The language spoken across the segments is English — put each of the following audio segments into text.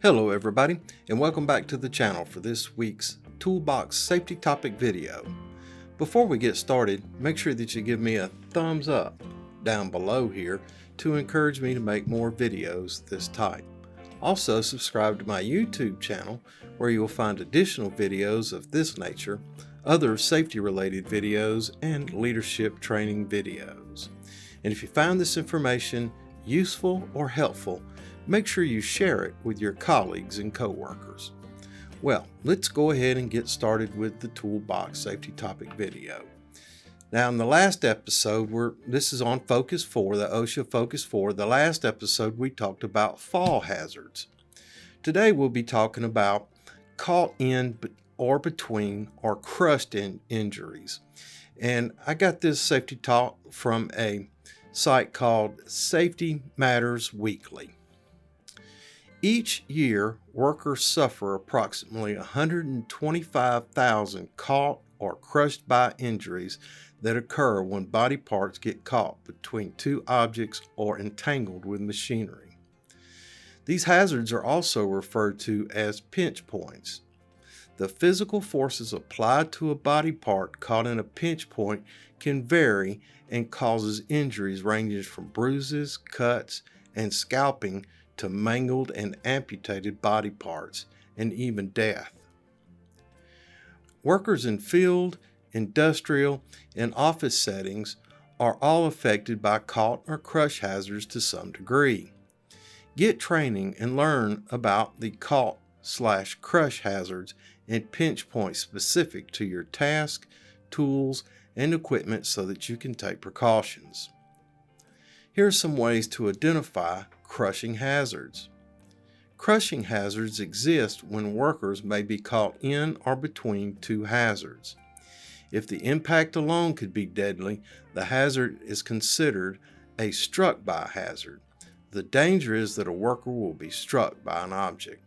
Hello everybody, and welcome back to the channel for this week's Toolbox safety topic video. Before we get started, make sure that you give me a thumbs up down below here to encourage me to make more videos this type. Also, subscribe to my YouTube channel where you will find additional videos of this nature, other safety related videos, and leadership training videos. And if you found this information useful or helpful, make sure you share it with your colleagues and coworkers. Well, let's go ahead and get started with the Toolbox safety topic video. Now, in the last episode, this is on Focus 4, the OSHA Focus 4. The last episode, we talked about fall hazards. Today, we'll be talking about caught in or between or crushed in injuries. And I got this safety talk from a site called Safety Matters Weekly. Each year, workers suffer approximately 125,000 caught or crushed by injuries that occur when body parts get caught between two objects or entangled with machinery. These hazards are also referred to as pinch points. The physical forces applied to a body part caught in a pinch point can vary and causes injuries ranging from bruises, cuts, and scalping to mangled and amputated body parts, and even death. Workers in field, industrial, and office settings are all affected by caught or crush hazards to some degree. Get training and learn about the caught/crush hazards and pinch points specific to your task, tools, and equipment so that you can take precautions. Here are some ways to identify crushing hazards. Crushing hazards exist when workers may be caught in or between two hazards. If the impact alone could be deadly, the hazard is considered a struck by hazard. The danger is that a worker will be struck by an object.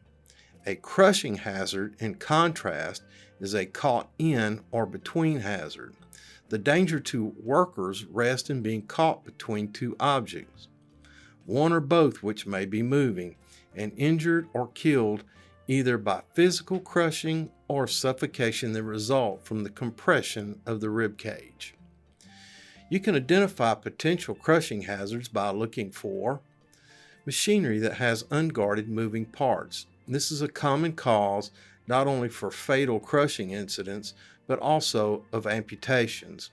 A crushing hazard, in contrast, is a caught in or between hazard. The danger to workers rests in being caught between two objects, one or both which may be moving, and injured or killed either by physical crushing or suffocation that result from the compression of the rib cage. You can identify potential crushing hazards by looking for machinery that has unguarded moving parts. This is a common cause not only for fatal crushing incidents, but also of amputations.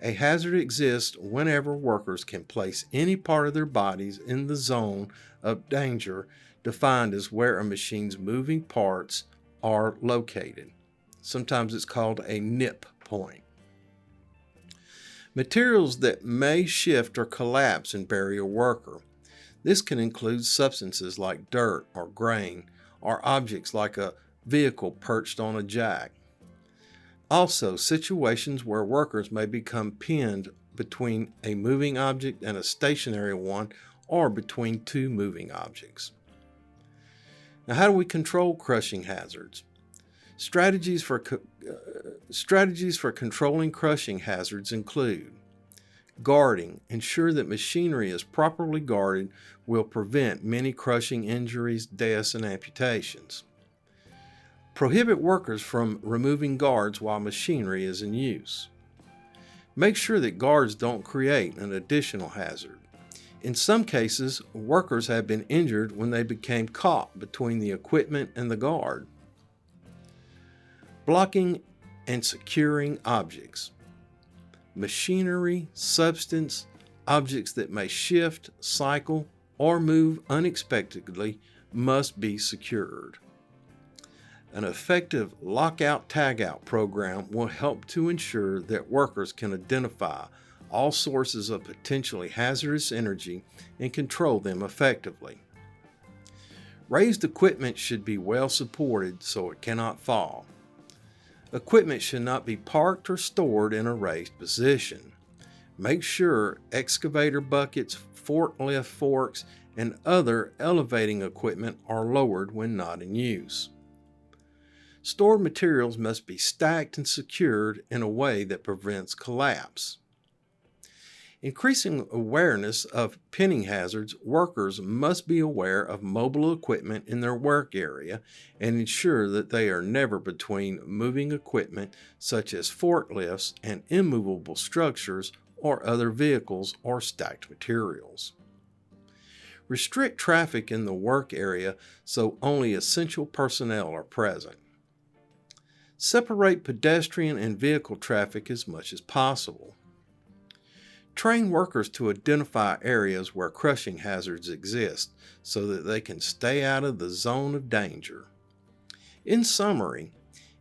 A hazard exists whenever workers can place any part of their bodies in the zone of danger, defined as where a machine's moving parts are located. Sometimes it's called a nip point. Materials that may shift or collapse and bury a worker. This can include substances like dirt or grain, or objects like a vehicle perched on a jack. Also, situations where workers may become pinned between a moving object and a stationary one, or between two moving objects. Now, how do we control crushing hazards? Strategies for controlling crushing hazards include guarding. Ensure that machinery is properly guarded will prevent many crushing injuries, deaths, and amputations. Prohibit workers from removing guards while machinery is in use. Make sure that guards don't create an additional hazard. In some cases, workers have been injured when they became caught between the equipment and the guard. Blocking and securing objects. Machinery, substance, objects that may shift, cycle, or move unexpectedly must be secured. An effective lockout-tagout program will help to ensure that workers can identify all sources of potentially hazardous energy and control them effectively. Raised equipment should be well supported so it cannot fall. Equipment should not be parked or stored in a raised position. Make sure excavator buckets, forklift forks, and other elevating equipment are lowered when not in use. Stored materials must be stacked and secured in a way that prevents collapse. Increasing awareness of pinning hazards, workers must be aware of mobile equipment in their work area and ensure that they are never between moving equipment such as forklifts and immovable structures or other vehicles or stacked materials. Restrict traffic in the work area so only essential personnel are present. Separate pedestrian and vehicle traffic as much as possible. Train workers to identify areas where crushing hazards exist so that they can stay out of the zone of danger. In summary,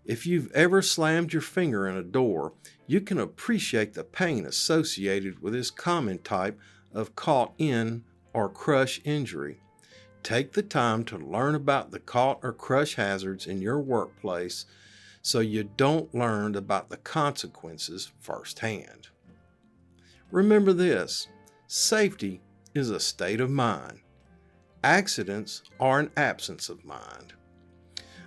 if you've ever slammed your finger in a door, you can appreciate the pain associated with this common type of caught in or crush injury. Take the time to learn about the caught or crush hazards in your workplace so you don't learn about the consequences firsthand. Remember this, safety is a state of mind. Accidents are an absence of mind.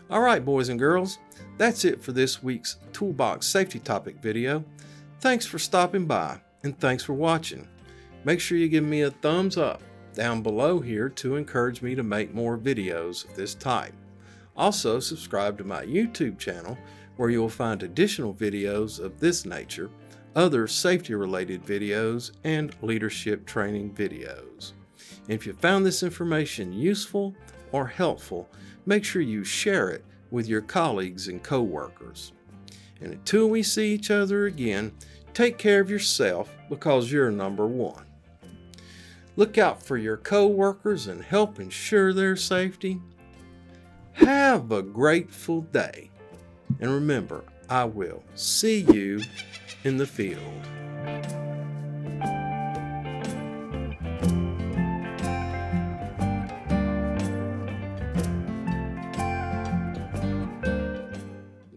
All right, boys and girls, that's it for this week's Toolbox Safety Topic video. Thanks for stopping by and thanks for watching. Make sure you give me a thumbs up down below here to encourage me to make more videos of this type. Also, subscribe to my YouTube channel where you will find additional videos of this nature, other safety-related videos, and leadership training videos. And if you found this information useful or helpful, make sure you share it with your colleagues and co-workers. And until we see each other again, take care of yourself because you're number one. Look out for your co-workers and help ensure their safety. Have a grateful day. And remember, I will see you in the field.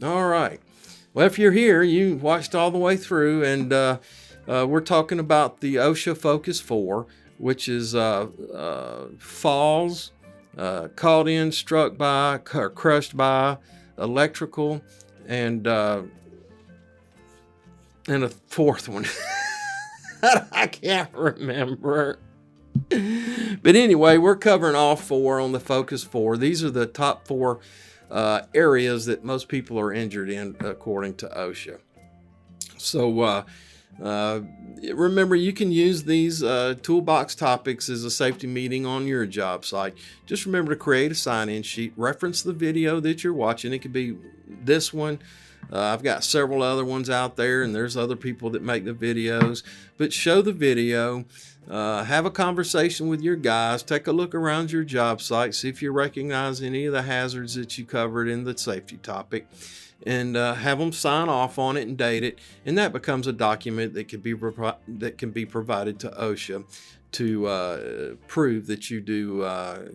All right. Well, if you're here, you watched all the way through, and we're talking about the OSHA Focus 4, which is falls, caught in, struck by, crushed by, electrical, and a fourth one. I can't remember. But anyway, we're covering all four on the Focus 4. These are the top four areas that most people are injured in according to OSHA. So remember, you can use these toolbox topics as a safety meeting on your job site. Just remember to create a sign-in sheet, reference the video that you're watching. It could be this one. I've got several other ones out there, and there's other people that make the videos. But show the video, have a conversation with your guys, take a look around your job site, see if you recognize any of the hazards that you covered in the safety topic, and have them sign off on it and date it, and that becomes a document that can be provided to OSHA to prove that you do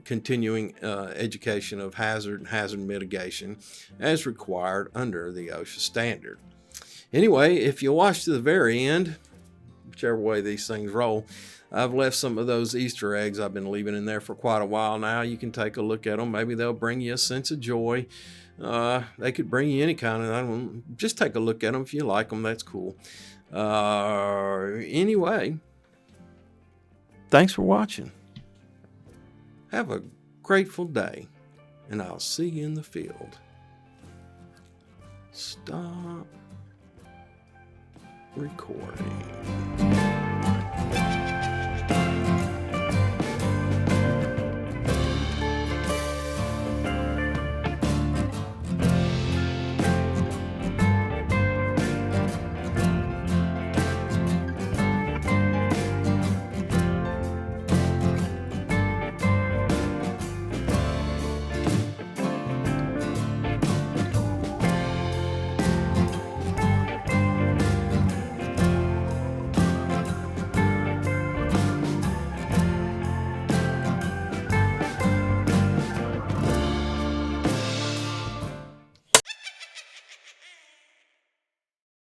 continuing education of hazard and hazard mitigation as required under the OSHA standard. Anyway, if you watch to the very end, whichever way these things roll, I've left some of those Easter eggs I've been leaving in there for quite a while now. You can take a look at them. Maybe they'll bring you a sense of joy. They could bring you any kind of, just take a look at them. If you like them, that's cool. Anyway, thanks for watching. Have a grateful day, and I'll see you in the field. Stop recording.